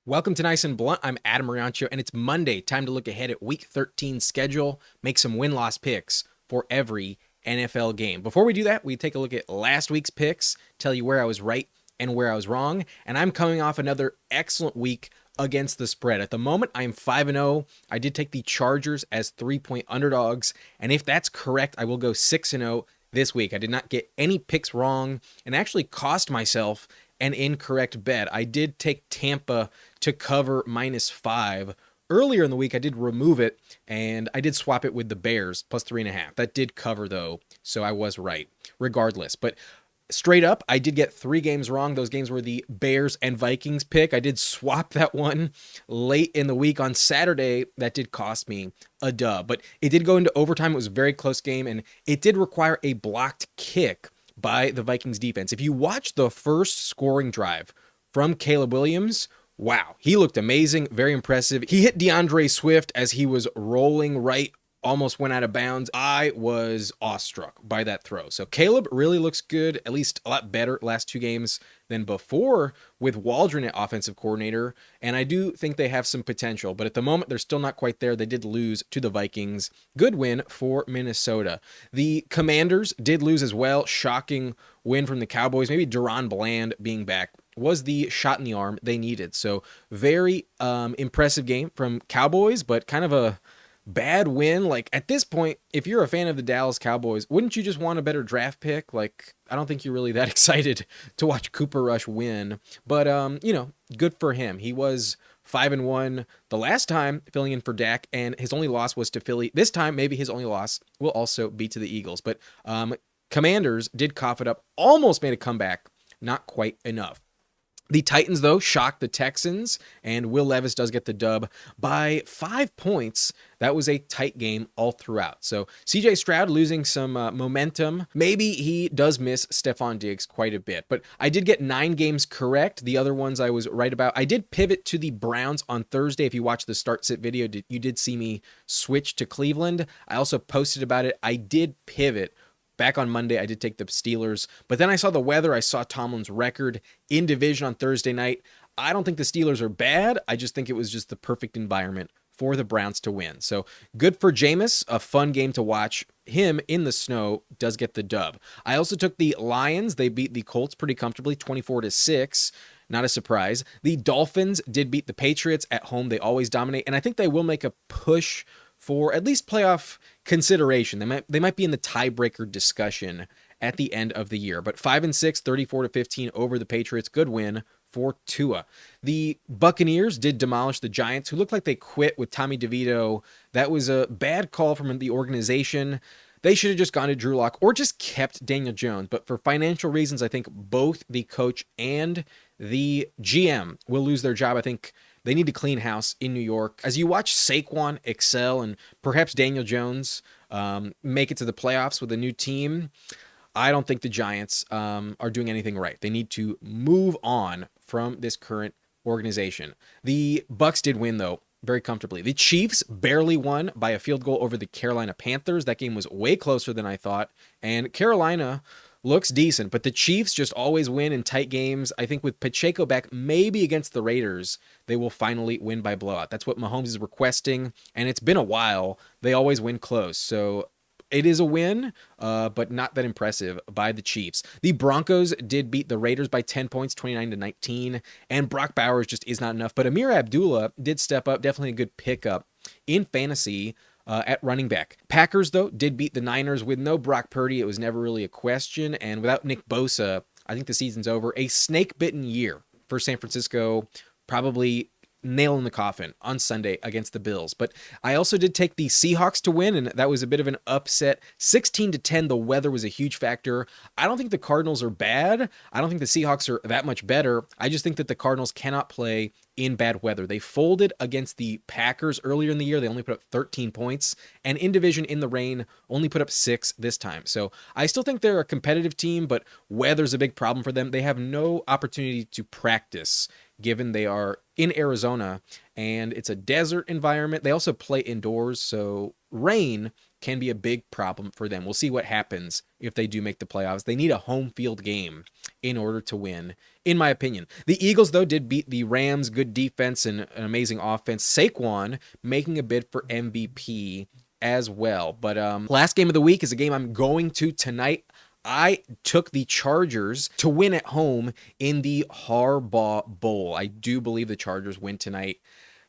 Welcome to Nice and Blunt. I'm Adam Riancho, and it's Monday. Time to look ahead at Week 13 schedule, make some win-loss picks for every NFL game. Before we do that, we take a look at last week's picks, tell you where I was right and where I was wrong, and I'm coming off another excellent week against the spread. At the moment, I'm 5-0. I did take the Chargers as 3-point underdogs, and if that's correct, I will go 6-0 this week. I did not get any picks wrong and actually cost myself an incorrect bet. I did take Tampa to cover -5. Earlier in the week, I did remove it, and I did swap it with the Bears, plus 3.5. That did cover, though, so I was right, regardless. But straight up, I did get 3 games wrong. Those games were the Bears and Vikings pick. I did swap that one late in the week on Saturday. That did cost me a dub, but it did go into overtime. It was a very close game, and it did require a blocked kick by the Vikings defense. If you watch the first scoring drive from Caleb Williams, wow, he looked amazing, very impressive. He hit DeAndre Swift as he was rolling right, almost went out of bounds. I was awestruck by that throw. So Caleb really looks good, at least a lot better last 2 games than before with Waldron at offensive coordinator. And I do think they have some potential, but at the moment they're still not quite there. They did lose to the Vikings. Good win for Minnesota. The Commanders did lose as well. Shocking win from the Cowboys. Maybe Deron Bland being back was the shot in the arm they needed. So very impressive game from Cowboys, but kind of a bad win. Like, at this point, if you're a fan of the Dallas Cowboys, wouldn't you just want a better draft pick? Like, I don't think you're really that excited to watch Cooper Rush win, but good for him. He was 5-1 the last time filling in for Dak, and his only loss was to Philly. This time, maybe his only loss will also be to the Eagles, but Commanders did cough it up, almost made a comeback, not quite enough. The Titans, though, shocked the Texans, and Will Levis does get the dub by 5 points. That was a tight game all throughout. So CJ Stroud losing some momentum. Maybe he does miss Stephon Diggs quite a bit, but I did get 9 games correct. The other ones I was right about. I did pivot to the Browns on Thursday. If you watched the start-sit video, you did see me switch to Cleveland. I also posted about it. I did pivot. Back on Monday, I did take the Steelers, but then I saw the weather. I saw Tomlin's record in division on Thursday night. I don't think the Steelers are bad. I just think it was just the perfect environment for the Browns to win. So good for Jameis, a fun game to watch. Him in the snow does get the dub. I also took the Lions. They beat the Colts pretty comfortably, 24-6. Not a surprise. The Dolphins did beat the Patriots at home. They always dominate, and I think they will make a push for at least playoff consideration. They might be in the tiebreaker discussion at the end of the year. But 5-6, 34-15 over the Patriots. Good win for Tua. The Buccaneers did demolish the Giants, who looked like they quit with Tommy DeVito. That was a bad call from the organization. They should have just gone to Drew Lock or just kept Daniel Jones. But for financial reasons, I think both the coach and the GM will lose their job. I think they need to clean house in New York. As you watch Saquon excel and perhaps Daniel Jones make it to the playoffs with a new team, I don't think the Giants are doing anything right. They need to move on from this current organization. The Bucs did win, though, very comfortably. The Chiefs barely won by a field goal over the Carolina Panthers. That game was way closer than I thought, and Carolina looks decent, but the Chiefs just always win in tight games. I think with Pacheco back, maybe against the Raiders, they will finally win by blowout. That's what Mahomes is requesting, and it's been a while. They always win close, so it is a win, but not that impressive by the Chiefs. The Broncos did beat the Raiders by 10 points, 29-19, and Brock Bowers just is not enough, but Amir Abdullah did step up, definitely a good pickup in fantasy at running back. Packers, though, did beat the Niners with no Brock Purdy. It was never really a question. And without Nick Bosa, I think the season's over. A snake-bitten year for San Francisco, probably nail in the coffin on Sunday against the Bills. But I also did take the Seahawks to win, and that was a bit of an upset. 16-10, the weather was a huge factor. I don't think the Cardinals are bad. I don't think the Seahawks are that much better. I just think that the Cardinals cannot play in bad weather. They folded against the Packers earlier in the year. They only put up 13 points, and in division in the rain only put up 6 this time. So I still think they're a competitive team, but weather's a big problem for them. They have no opportunity to practice given they are in Arizona and it's a desert environment. They also play indoors, so rain can be a big problem for them. We'll see what happens if they do make the playoffs. They need a home field game in order to win in my opinion. The Eagles, though, did beat the Rams. Good defense and an amazing offense. Saquon making a bid for MVP as well. But last game of the week is a game I'm going to tonight. I took the Chargers to win at home in the Harbaugh Bowl. I do believe the Chargers win tonight.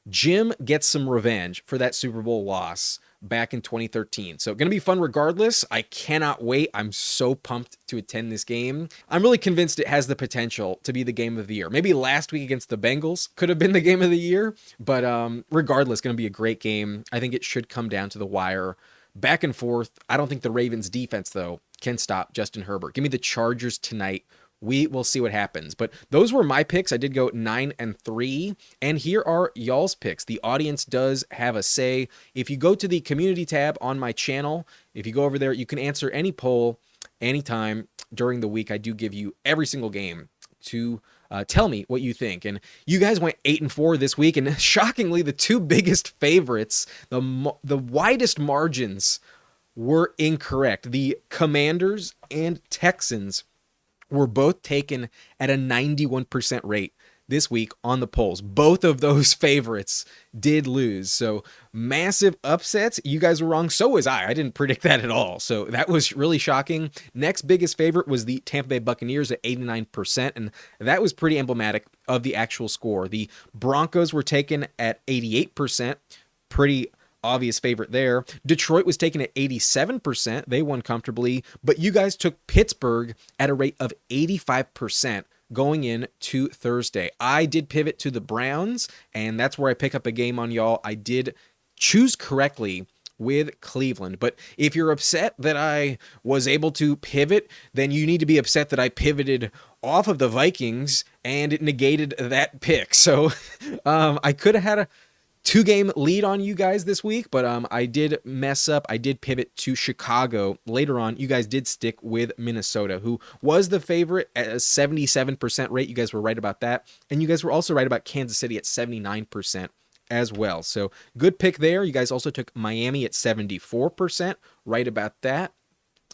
Jim gets some revenge for that Super Bowl loss back in 2013. So going to be fun regardless. I cannot wait. I'm so pumped to attend this game. I'm really convinced it has the potential to be the game of the year. Maybe last week against the Bengals could have been the game of the year, but regardless, going to be a great game. I think it should come down to the wire. Back and forth. I don't think the Ravens defense, though, can stop Justin Herbert. Give me the Chargers tonight. We will see what happens. But those were my picks. I did go 9-3. And here are y'all's picks. The audience does have a say. If you go to the community tab on my channel, if you go over there, you can answer any poll anytime during the week. I do give you every single game to tell me what you think. And you guys went 8-4 this week. And shockingly, the two biggest favorites, the widest margins were incorrect. The Commanders and Texans were both taken at a 91% rate this week on the polls. Both of those favorites did lose. So massive upsets. You guys were wrong. So was I. I didn't predict that at all. So that was really shocking. Next biggest favorite was the Tampa Bay Buccaneers at 89%. And that was pretty emblematic of the actual score. The Broncos were taken at 88%. Pretty obvious favorite there. Detroit was taken at 87%. They won comfortably, but you guys took Pittsburgh at a rate of 85% going in to Thursday. I did pivot to the Browns, and that's where I pick up a game on y'all. I did choose correctly with Cleveland, but if you're upset that I was able to pivot, then you need to be upset that I pivoted off of the Vikings and it negated that pick. So I could have had a 2-game lead on you guys this week, but I did mess up. I did pivot to Chicago later on. You guys did stick with Minnesota, who was the favorite at a 77% rate. You guys were right about that. And you guys were also right about Kansas City at 79% as well. So good pick there. You guys also took Miami at 74%, right about that.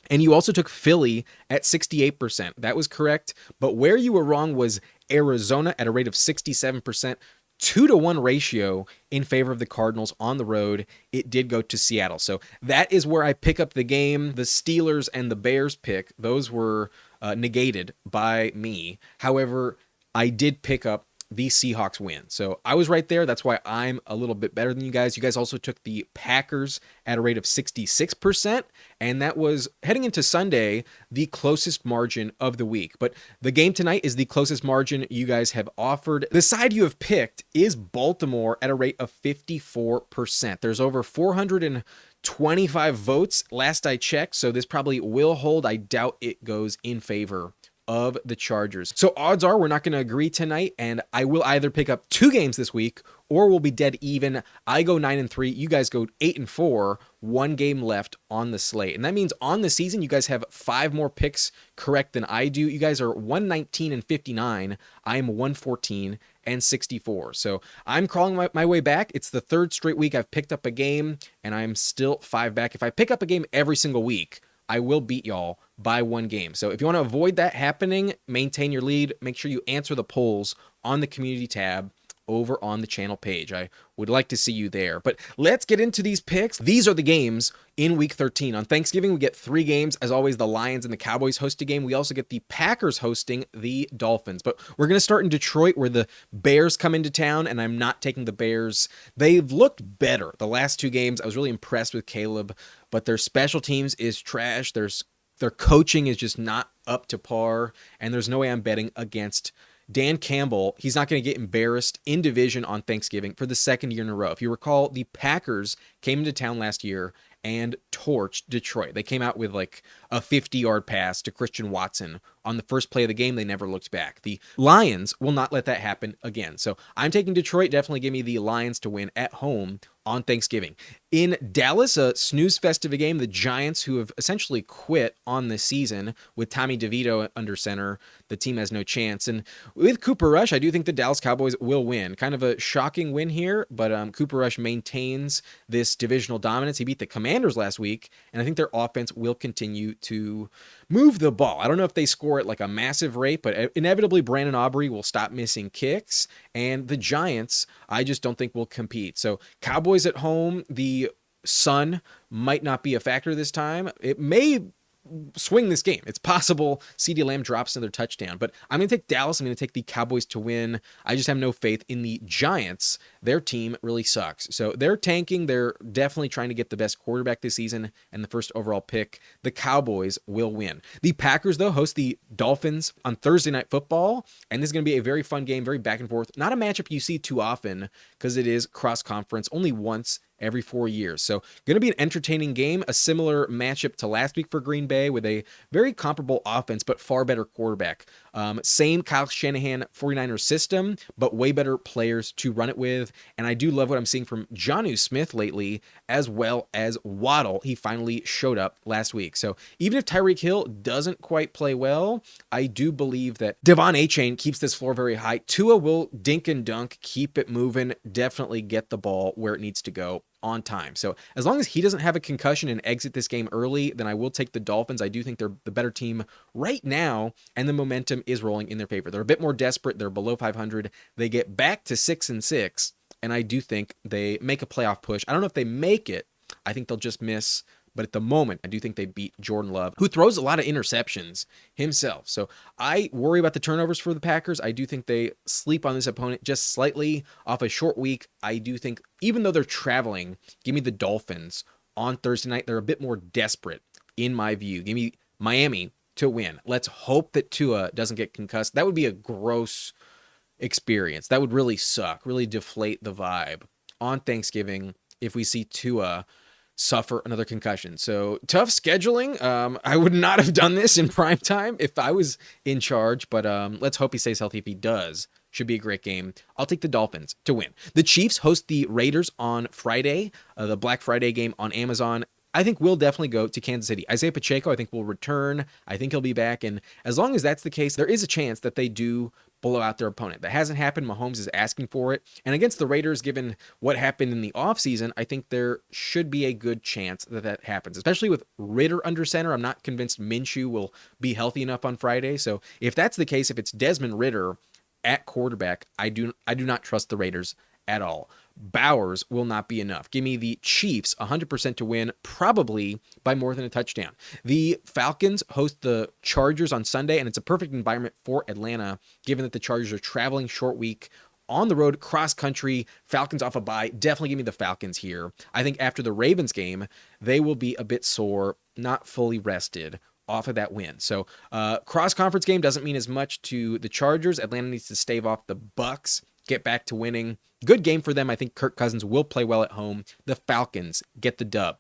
And you also took Philly at 68%. That was correct. But where you were wrong was Arizona at a rate of 67%. 2-to-1 ratio in favor of the Cardinals on the road. It did go to Seattle. So that is where I pick up the game. The Steelers and the Bears pick, those were negated by me. However, I did pick up the Seahawks win. So I was right there. That's why I'm a little bit better than you guys. You guys also took the Packers at a rate of 66%. And that was, heading into Sunday, the closest margin of the week. But the game tonight is the closest margin you guys have offered. The side you have picked is Baltimore at a rate of 54%. There's over 425 votes last I checked. So this probably will hold. I doubt it goes in favor of the Chargers. So odds are we're not going to agree tonight, and I will either pick up 2 games this week or we'll be dead even. I go 9-3, you guys go 8-4, 1 game left on the slate. And that means on the season, you guys have 5 more picks correct than I do. You guys are 119-59. I am 114-64. So I'm crawling my way back. It's the 3rd straight week I've picked up a game, and I'm still 5 back. If I pick up a game every single week, I will beat y'all by 1 game. So if you want to avoid that happening, maintain your lead, make sure you answer the polls on the community tab over on the channel page. I would like to see you there. But let's get into these picks. These are the games in week 13. On Thanksgiving, we get 3 games. As always, the Lions and the Cowboys host a game. We also get the Packers hosting the Dolphins. But we're going to start in Detroit, where the Bears come into town, and I'm not taking the Bears. They've looked better the last 2 games. I was really impressed with Caleb, but their special teams is trash. Their coaching is just not up to par, and there's no way I'm betting against Dan Campbell. He's not going to get embarrassed in division on Thanksgiving for the 2nd year in a row. If you recall, the Packers came into town last year and torched Detroit. They came out with like a 50-yard pass to Christian Watson on the first play of the game. They never looked back. The Lions will not let that happen again. So I'm taking Detroit. Definitely give me the Lions to win at home on Thanksgiving. In Dallas, a snooze fest of a game, the Giants, who have essentially quit on the season with Tommy DeVito under center, the team has no chance. And with Cooper Rush, I do think the Dallas Cowboys will win. Kind of a shocking win here, but Cooper Rush maintains this divisional dominance. He beat the Commanders last week, and I think their offense will continue to move the ball. I don't know if they score at like a massive rate, but inevitably Brandon Aubrey will stop missing kicks, and the Giants, I just don't think will compete. So Cowboys at home, the sun might not be a factor this time. It may swing this game. It's possible CeeDee Lamb drops another touchdown, but I'm going to take Dallas. I'm going to take the Cowboys to win. I just have no faith in the Giants. Their team really sucks. So they're tanking. They're definitely trying to get the best quarterback this season and the first overall pick. The Cowboys will win. The Packers, though, host the Dolphins on Thursday Night Football, and this is going to be a very fun game, very back and forth. Not a matchup you see too often because it is cross-conference only once every 4 years. So going to be an entertaining game, a similar matchup to last week for Green Bay with a very comparable offense, but far better quarterback. Same Kyle Shanahan 49ers system, but way better players to run it with. And I do love what I'm seeing from Jonnu Smith lately, as well as Waddle. He finally showed up last week. So even if Tyreek Hill doesn't quite play well, I do believe that Devon Achane keeps this floor very high. Tua will dink and dunk, keep it moving, definitely get the ball where it needs to go on time. So as long as he doesn't have a concussion and exit this game early, then I will take the Dolphins. I do think they're the better team right now, and the momentum is rolling in their favor. They're a bit more desperate. They're below 500. They get back to 6-6, and I do think they make a playoff push. I don't know if they make it. I think they'll just miss. But at the moment, I do think they beat Jordan Love, who throws a lot of interceptions himself. So I worry about the turnovers for the Packers. I do think they sleep on this opponent just slightly off a short week. I do think, even though they're traveling, give me the Dolphins on Thursday night. They're a bit more desperate, in my view. Give me Miami to win. Let's hope that Tua doesn't get concussed. That would be a gross experience. That would really suck, really deflate the vibe on Thanksgiving if we see Tua suffer another concussion. So tough scheduling. I would not have done this in prime time if I was in charge, but let's hope he stays healthy. If he does, should be a great game. I'll take the Dolphins to win. The Chiefs host the Raiders on Friday, the Black Friday game on Amazon. I think we'll definitely go to Kansas City. Isaiah Pacheco, I think, will return. I think he'll be back. And as long as that's the case, there is a chance that they do blow out their opponent. That hasn't happened. Mahomes is asking for it. And against the Raiders, given what happened in the offseason, I think there should be a good chance that that happens, especially with Ritter under center. I'm not convinced Minshew will be healthy enough on Friday. So if that's the case, if it's Desmond Ritter at quarterback, I do not trust the Raiders at all. Bowers will not be enough. Give me the Chiefs 100% to win, probably by more than a touchdown. The Falcons host the Chargers on Sunday, and it's a perfect environment for Atlanta, given that the Chargers are traveling short week on the road, cross country. Falcons off a bye. Definitely give me the Falcons here. I think after the Ravens game, they will be a bit sore, not fully rested off of that win. So cross-conference game doesn't mean as much to the Chargers. Atlanta needs to stave off the Bucs, get back to winning. Good game for them. I think Kirk Cousins will play well at home. The Falcons get the dub.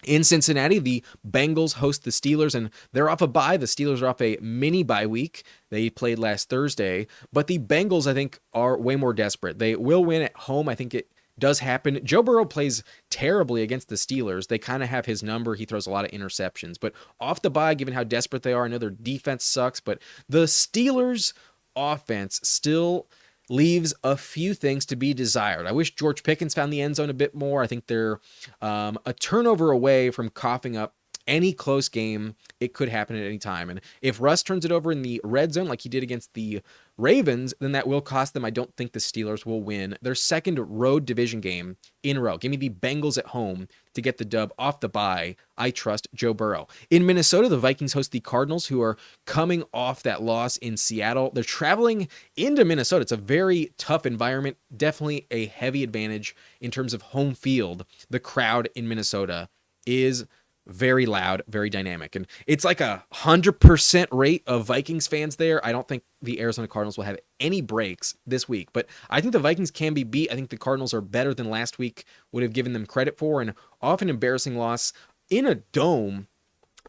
In Cincinnati, the Bengals host the Steelers, and they're off a bye. The Steelers are off a mini bye week. They played last Thursday, but the Bengals, I think, are way more desperate. They will win at home. I think it does happen. Joe Burrow plays terribly against the Steelers. They kind of have his number. He throws a lot of interceptions, but off the bye, given how desperate they are, I know their defense sucks, but the Steelers' offense still leaves a few things to be desired. I wish George Pickens found the end zone a bit more. I think they're a turnover away from coughing up any close game. It could happen at any time. And if Russ turns it over in the red zone like he did against the Ravens, then that will cost them. I don't think the Steelers will win their second road division game in a row. Give me the Bengals at home to get the dub off the bye. I trust Joe Burrow. In Minnesota, the Vikings host the Cardinals, who are coming off that loss in Seattle. They're traveling into Minnesota. It's a very tough environment, definitely a heavy advantage in terms of home field. The crowd in Minnesota is very loud, very dynamic. And it's like 100% rate of Vikings fans there. I don't think the Arizona Cardinals will have any breaks this week, but I think the Vikings can be beat. I think the Cardinals are better than last week would have given them credit for, and off an embarrassing loss in a dome.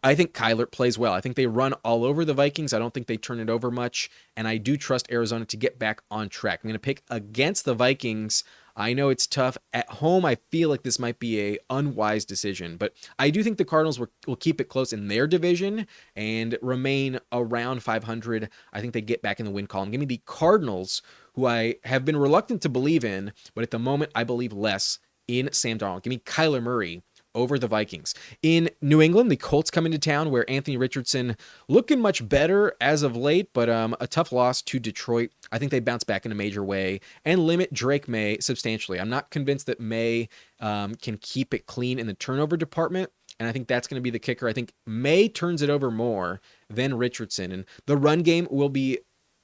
I think Kyler plays well. I think they run all over the Vikings. I don't think they turn it over much, and I do trust Arizona to get back on track. I'm going to pick against the Vikings. I know it's tough. At home, I feel like this might be a unwise decision, but I do think the Cardinals will keep it close in their division and remain around 500. I think they get back in the win column. Give me the Cardinals, who I have been reluctant to believe in, but at the moment I believe less in Sam Darnold. Give me Kyler Murray over the Vikings. In New England, the Colts come into town where Anthony Richardson looking much better as of late, but a tough loss to Detroit. I think they bounce back in a major way and limit Drake May substantially. I'm not convinced that May can keep it clean in the turnover department, and I think that's going to be the kicker. I think May turns it over more than Richardson, and the run game will be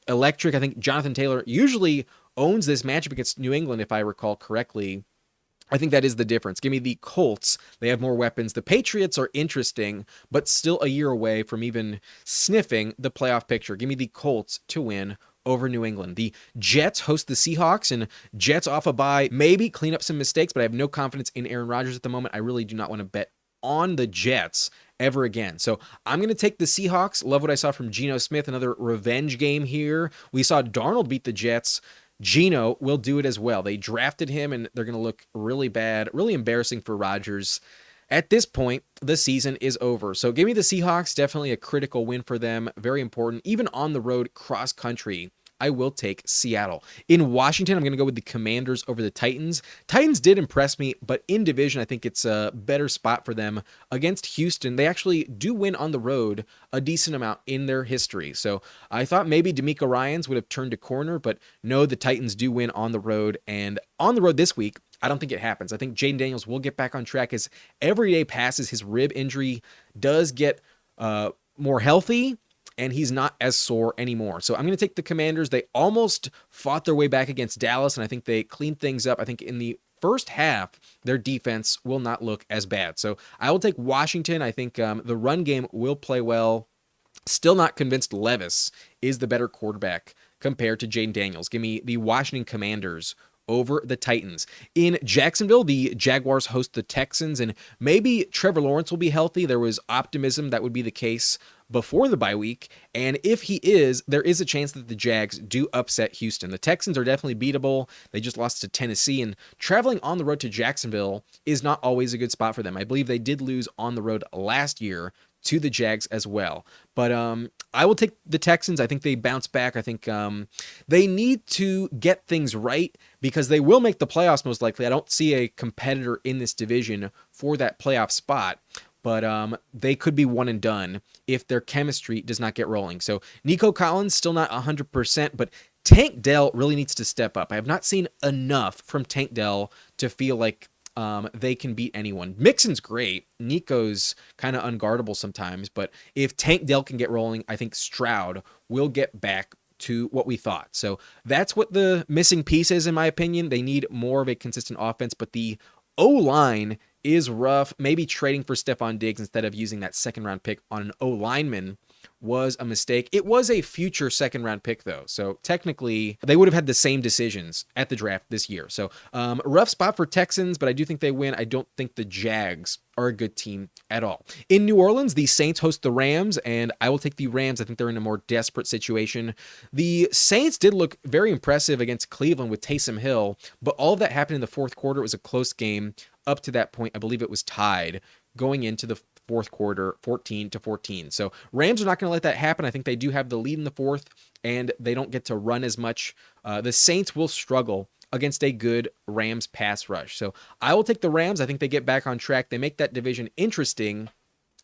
electric. I think Jonathan Taylor usually owns this matchup against New England, if I recall correctly. I think that is the difference. Give me the Colts. They have more weapons. The Patriots are interesting, but still a year away from even sniffing the playoff picture. Give me the Colts to win over New England. The Jets host the Seahawks, and Jets off a bye, maybe clean up some mistakes, but I have no confidence in Aaron Rodgers at the moment. I really do not want to bet on the Jets ever again. So I'm going to take the Seahawks. Love what I saw from Geno Smith. Another revenge game here. We saw Darnold beat the Jets. Geno will do it as well. They drafted him, and they're going to look really bad, really embarrassing for Rodgers. At this point, the season is over. So give me the Seahawks. Definitely a critical win for them. Very important. Even on the road, cross country, I will take Seattle. In Washington, I'm going to go with the Commanders over the Titans. Titans did impress me, but in division, I think it's a better spot for them against Houston. They actually do win on the road a decent amount in their history. So I thought maybe D'Amico Ryans would have turned a corner, but no, the Titans do win on the road. And on the road this week, I don't think it happens. I think Jaden Daniels will get back on track as every day passes. His rib injury does get more healthy, and he's not as sore anymore. So I'm going to take the Commanders. They almost fought their way back against Dallas, and I think they cleaned things up. I think in the first half, their defense will not look as bad. So I will take Washington. I think the run game will play well. Still not convinced Levis is the better quarterback compared to Jaden Daniels. Give me the Washington Commanders over the Titans. In Jacksonville, the Jaguars host the Texans, and maybe Trevor Lawrence will be healthy. There was optimism that would be the case before the bye week, and if he is, there is a chance that the Jags do upset Houston. The Texans are definitely beatable. They just lost to Tennessee, and traveling on the road to Jacksonville is not always a good spot for them. I believe they did lose on the road last year to the Jags as well. But I will take the Texans. I think they bounce back. I think they need to get things right because they will make the playoffs most likely. I don't see a competitor in this division for that playoff spot, but they could be one and done if their chemistry does not get rolling. So Nico Collins, still not 100%, but Tank Dell really needs to step up. I have not seen enough from Tank Dell to feel like they can beat anyone. Mixon's great. Nico's kind of unguardable sometimes, but if Tank Dell can get rolling, I think Stroud will get back to what we thought. So that's what the missing piece is, in my opinion. They need more of a consistent offense, but the O-line is rough. Maybe trading for Stephon Diggs instead of using that second-round pick on an O-lineman was a mistake. It was a future second-round pick, though, so technically they would have had the same decisions at the draft this year. So rough spot for Texans, but I do think they win. I don't think the Jags are a good team at all. In New Orleans, the Saints host the Rams, and I will take the Rams. I think they're in a more desperate situation. The Saints did look very impressive against Cleveland with Taysom Hill, but all of that happened in the fourth quarter. It was a close game. Up to that point, I believe it was tied going into the fourth quarter, 14-14. So Rams are not going to let that happen. I think they do have the lead in the fourth, and they don't get to run as much. The Saints will struggle against a good Rams pass rush. So I will take the Rams. I think they get back on track. They make that division interesting.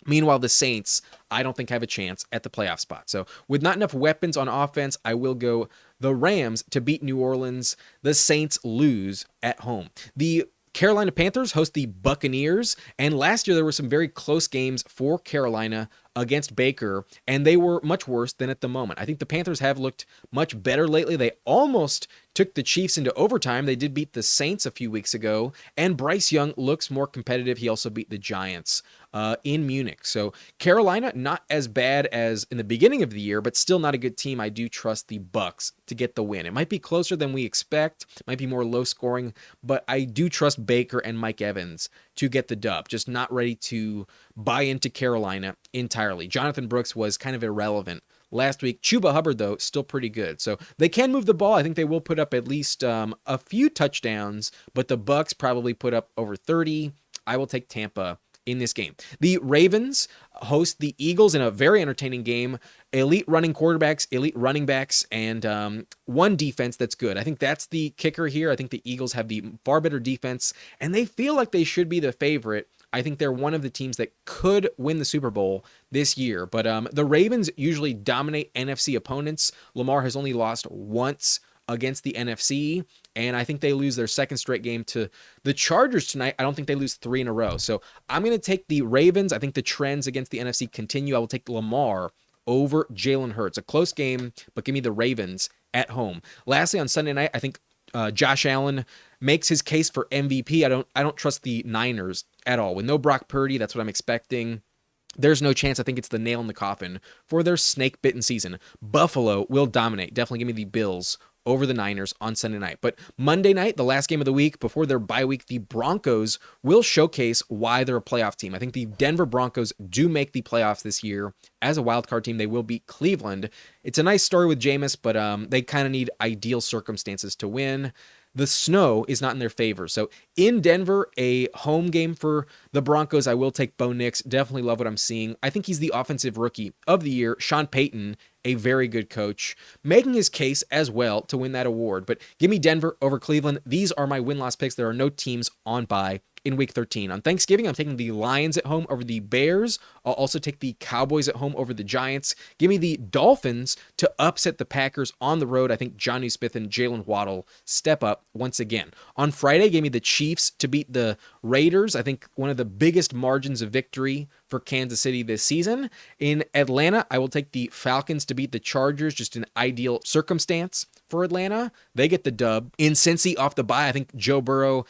Meanwhile, the Saints, I don't think have a chance at the playoff spot. So with not enough weapons on offense, I will go the Rams to beat New Orleans. The Saints lose at home. The Carolina Panthers host the Buccaneers, and last year there were some very close games for Carolina against Baker, and they were much worse than at the moment. I think the Panthers have looked much better lately. They almost took the Chiefs into overtime. They did beat the Saints a few weeks ago, and Bryce Young looks more competitive. He also beat the Giants in Munich. So Carolina, not as bad as in the beginning of the year, but still not a good team. I do trust the Bucs to get the win. It might be closer than we expect, might be more low scoring, but I do trust Baker and Mike Evans to get the dub. Just not ready to buy into Carolina entirely. Jonathan Brooks was kind of irrelevant last week. Chuba Hubbard, though, still pretty good. So they can move the ball. I think they will put up at least a few touchdowns, but the Bucs probably put up over 30. I will take Tampa in this game. The Ravens host the Eagles in a very entertaining game. Elite running quarterbacks, elite running backs, and one defense that's good. I think that's the kicker here. I think the Eagles have the far better defense, and they feel like they should be the favorite. I think they're one of the teams that could win the Super Bowl this year. But the Ravens usually dominate NFC opponents. Lamar has only lost once against the NFC, and I think they lose their second straight game to the Chargers tonight. I don't think they lose 3 in a row. So I'm going to take the Ravens. I think the trends against the NFC continue. I will take Lamar over Jalen Hurts. A close game, but give me the Ravens at home. Lastly, on Sunday night, I think Josh Allen makes his case for MVP. I don't trust the Niners at all. With no Brock Purdy, that's what I'm expecting. There's no chance. I think it's the nail in the coffin for their snake-bitten season. Buffalo will dominate. Definitely give me the Bills over the Niners on Sunday night. But Monday night, the last game of the week, before their bye week, the Broncos will showcase why they're a playoff team. I think the Denver Broncos do make the playoffs this year. As a wildcard team, they will beat Cleveland. It's a nice story with Jameis, but they kind of need ideal circumstances to win. The snow is not in their favor. So in Denver, a home game for the Broncos, I will take Bo Nix. Definitely love what I'm seeing. I think he's the offensive rookie of the year. Sean Payton, a very good coach, making his case as well to win that award. But give me Denver over Cleveland. These are my win-loss picks. There are no teams on bye in Week 13. On Thanksgiving, I'm taking the Lions at home over the Bears. I'll also take the Cowboys at home over the Giants. Give me the Dolphins to upset the Packers on the road. I think Jonnu Smith and Jalen Waddle step up once again. On Friday, give me the Chiefs to beat the Raiders. I think one of the biggest margins of victory for Kansas City this season. In Atlanta, I will take the Falcons to beat the Chargers, just an ideal circumstance for Atlanta. They get the dub. In Cincy, off the bye, I think Joe Burrow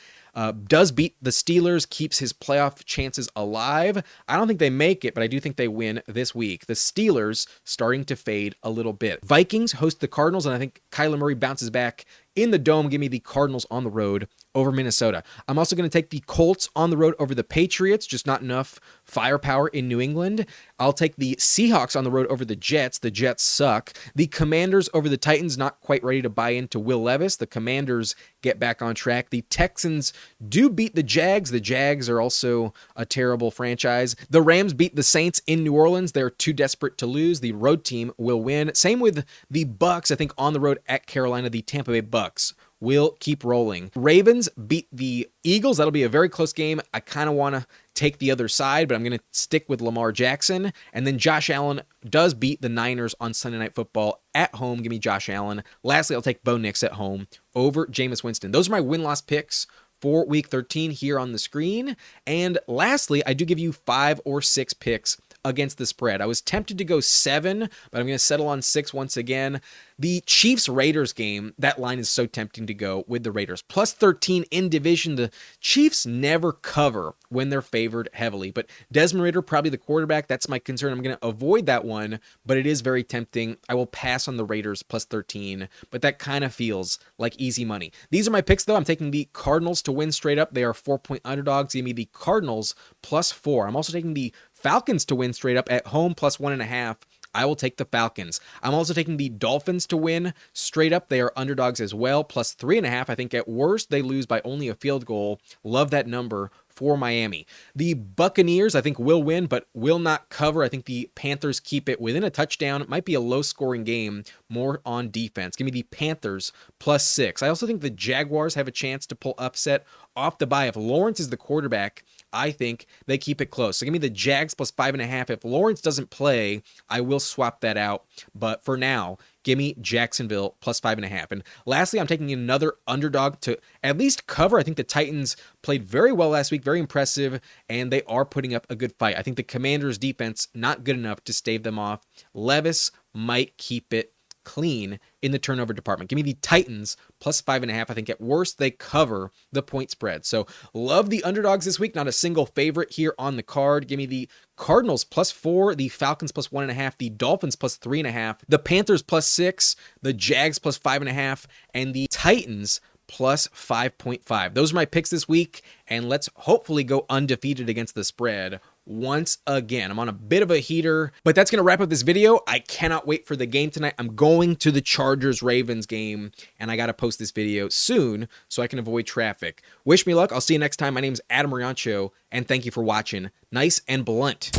does beat the Steelers, keeps his playoff chances alive. I don't think they make it, but I do think they win this week. The Steelers starting to fade a little bit. Vikings host the Cardinals, and I think Kyler Murray bounces back in the Dome. Give me the Cardinals on the road over Minnesota. I'm also going to take the Colts on the road over the Patriots, just not enough firepower in New England. I'll take the Seahawks on the road over the Jets. The Jets suck. The Commanders over the Titans, not quite ready to buy into Will Levis. The Commanders get back on track. The Texans do beat the Jags. The Jags are also a terrible franchise. The Rams beat the Saints in New Orleans. They're too desperate to lose. The road team will win. Same with the Bucs. I think on the road at Carolina, the Tampa Bay Bucs will keep rolling. Ravens beat the Eagles. That'll be a very close game. I kind of want to take the other side, but I'm going to stick with Lamar Jackson. And then Josh Allen does beat the Niners on Sunday Night Football at home. Give me Josh Allen. Lastly, I'll take Bo Nix at home over Jameis Winston. Those are my win-loss picks for Week 13 here on the screen. And lastly, I do give you 5 or 6 picks against the spread. I was tempted to go 7, but I'm going to settle on 6 once again. The Chiefs-Raiders game, that line is so tempting to go with the Raiders. Plus 13 in division. The Chiefs never cover when they're favored heavily, but Desmond Ridder, probably the quarterback. That's my concern. I'm going to avoid that one, but it is very tempting. I will pass on the Raiders plus 13, but that kind of feels like easy money. These are my picks, though. I'm taking the Cardinals to win straight up. They are 4-point underdogs. Give me the Cardinals plus 4. I'm also taking the Falcons to win straight up at home plus 1.5. I will take the Falcons. I'm also taking the Dolphins to win straight up. They are underdogs as well, plus 3.5. I think at worst they lose by only a field goal. Love that number for Miami. The Buccaneers, I think, will win, but will not cover. I think the Panthers keep it within a touchdown. It might be a low-scoring game, more on defense. Give me the Panthers plus 6. I also think the Jaguars have a chance to pull upset off the bye. If Lawrence is the quarterback, I think they keep it close. So give me the Jags plus 5.5. If Lawrence doesn't play, I will swap that out. But for now, give me Jacksonville plus 5.5. And lastly, I'm taking another underdog to at least cover. I think the Titans played very well last week, very impressive, and they are putting up a good fight. I think the Commanders' defense not good enough to stave them off. Levis might keep it clean in the turnover department. Give me the Titans plus 5.5. I think at worst they cover the point spread. So love the underdogs this week. Not a single favorite here on the card. Give me the Cardinals plus 4, the Falcons plus 1.5, the Dolphins plus 3.5, the Panthers plus 6, the Jags plus 5.5, and the Titans plus 5.5. Those are my picks this week, and let's hopefully go undefeated against the spread once again. I'm on a bit of a heater, but that's going to wrap up this video. I cannot wait for the game tonight. I'm going to the Chargers-Ravens game, and I got to post this video soon so I can avoid traffic. Wish me luck. I'll see you next time. My name is Adam Riancho, and thank you for watching. Nice and blunt.